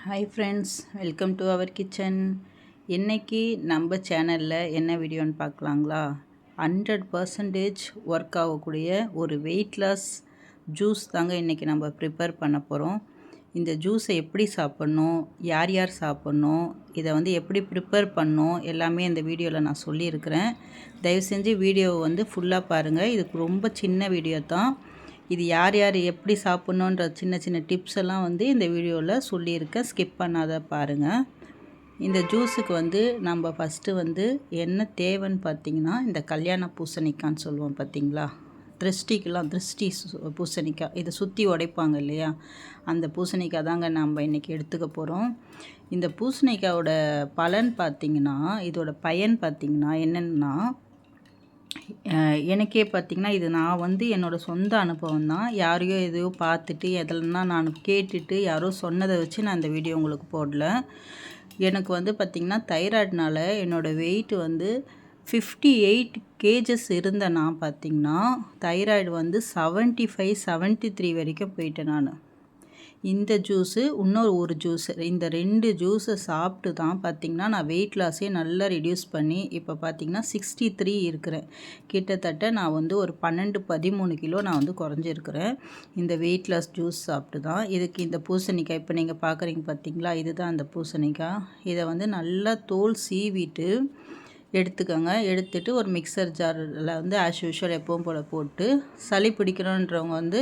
Hi friends, welcome to our kitchen. இன்றைக்கி நம்ம சேனலில் என்ன வீடியோன்னு பார்க்கலாங்களா? 100% ஒர்க் ஆகக்கூடிய ஒரு வெயிட் லாஸ் ஜூஸ் தாங்க இன்றைக்கி நம்ம ப்ரிப்பேர் பண்ண போகிறோம். இந்த ஜூஸை எப்படி சாப்பிட்ணும், யார் யார் சாப்பிட்ணும், இதை எப்படி ப்ரிப்பேர் பண்ணணும் எல்லாமே இந்த வீடியோவில் நான் சொல்லியிருக்கிறேன். தயவு செஞ்சு வீடியோவை ஃபுல்லாக பாருங்கள். இதுக்கு ரொம்ப சின்ன வீடியோ தான். இது யார் யார் எப்படி சாப்பிட்ணுன்ற சின்ன சின்ன டிப்ஸ் எல்லாம் இந்த வீடியோவில் சொல்லியிருக்கேன். ஸ்கிப் பண்ணாத பாருங்கள். இந்த ஜூஸுக்கு நம்ம ஃபஸ்ட்டு என்ன தேவைன்னு பார்த்திங்கன்னா, இந்த கல்யாண பூசணிக்கான்னு சொல்லுவோம் பார்த்திங்களா, திருஷ்டி பூசணிக்காய், இதை சுற்றி உடைப்பாங்க இல்லையா, அந்த பூசணிக்காய் தாங்க நம்ம இன்றைக்கி எடுத்துக்க போகிறோம். இந்த பூசணிக்காயோட பலன் பார்த்திங்கன்னா, இதோட பயன் பார்த்திங்கன்னா என்னென்னா, எனக்கே பார்த்திங்கன்னா இது நான் என்னோடய சொந்த அனுபவம் தான். யாரையோ எதையோ பார்த்துட்டு எதுலன்னா நான் கேட்டுட்டு யாரோ சொன்னதை வச்சு நான் இந்த வீடியோ உங்களுக்கு போடல. எனக்கு பார்த்திங்கன்னா தைராய்டுனால என்னோடய வெயிட் 58 kgs இருந்த நான் பார்த்திங்கன்னா தைராய்டு 75 73 வரைக்கும் போயிட்டேன் நான். இந்த ஜூஸு ஒரு ஜூஸு, இந்த 2 ஜூஸை சாப்பிட்டு தான் பார்த்திங்கன்னா நான் வெயிட் லாஸே நல்லா ரெடியூஸ் பண்ணி இப்போ பார்த்திங்கன்னா 63 இருக்கிறேன். கிட்டத்தட்ட நான் ஒரு 12-13 கிலோ நான் குறைஞ்சிருக்கிறேன் இந்த வெயிட் லாஸ் ஜூஸ் சாப்பிட்டு தான். இதுக்கு இந்த பூசணிக்காய் இப்போ நீங்கள் பார்க்குறீங்க பார்த்திங்களா, இதுதான் அந்த பூசணிக்காய். இதை நல்லா தோல் சீவிட்டு எடுத்துக்கோங்க. எடுத்துகிட்டு ஒரு மிக்சர் ஜாரில் ஆஸ் யூஷுவல் எப்பவும் போல் போட்டு, சளி பிடிக்கணுன்றவங்க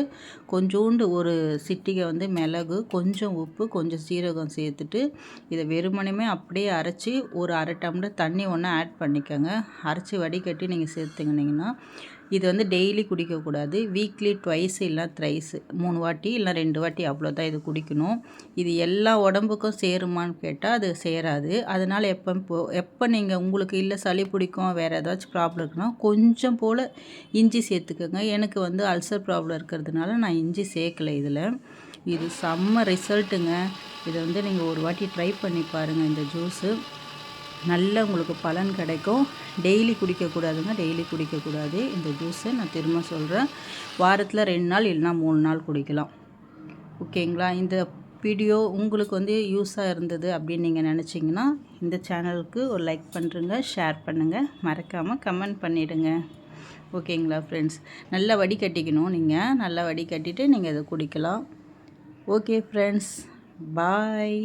கொஞ்சோண்டு ஒரு சிட்டிகை மிளகு, கொஞ்சம் உப்பு, கொஞ்சம் சீரகம் சேர்த்துட்டு இதை வெறுமனே அப்படியே அரைச்சி ஒரு அரை டம்ளர் தண்ணி ஒன்று ஆட் பண்ணிக்கோங்க. அரைச்சி வடிகட்டி நீங்கள் சேர்த்துக்கினீங்கன்னா இது டெய்லி குடிக்கக்கூடாது. வீக்லி ட்வைஸ் இல்லை த்ரைஸ், 3 வாட்டி இல்லை 2 வாட்டி அவ்வளோதான் இது குடிக்கணும். இது எல்லா உடம்புக்கும் சேருமான்னு கேட்டால் அது சேராது. அதனால் எப்போ நீங்கள் உங்களுக்கு இல்லை சளி பிடிக்கும், வேறு ஏதாச்சும் ப்ராப்ளம் இருக்குன்னா கொஞ்சம் போல் இஞ்சி சேர்த்துக்கோங்க. எனக்கு அல்சர் ப்ராப்ளம் இருக்கிறதுனால நான் இஞ்சி சேர்க்கலை இதில். இது செம்ம ரிசல்ட்டுங்க. இதை நீங்கள் ஒரு வாட்டி ட்ரை பண்ணி பாருங்கள். இந்த ஜூஸு நல்ல உங்களுக்கு பலன் கிடைக்கும். டெய்லி குடிக்கக்கூடாதுங்க, டெய்லி குடிக்கக்கூடாது இந்த ஜூஸை. நான் திரும்ப சொல்கிறேன், வாரத்தில் 2 நாள் இல்லைனா 3 நாள் குடிக்கலாம். ஓகேங்களா? இந்த வீடியோ உங்களுக்கு யூஸாக இருந்தது அப்படின்னு நீங்கள் நினச்சிங்கன்னா இந்த சேனலுக்கு ஒரு லைக் பண்ணுறங்க, ஷேர் பண்ணுங்கள், மறக்காமல் கமெண்ட் பண்ணிவிடுங்க. ஓகேங்களா ஃப்ரெண்ட்ஸ்? நல்லா வடிகட்டிக்கணும். நீங்கள் நல்லா வடிகட்டிட்டு நீங்கள் இதை குடிக்கலாம். ஓகே ஃப்ரெண்ட்ஸ், பாய்.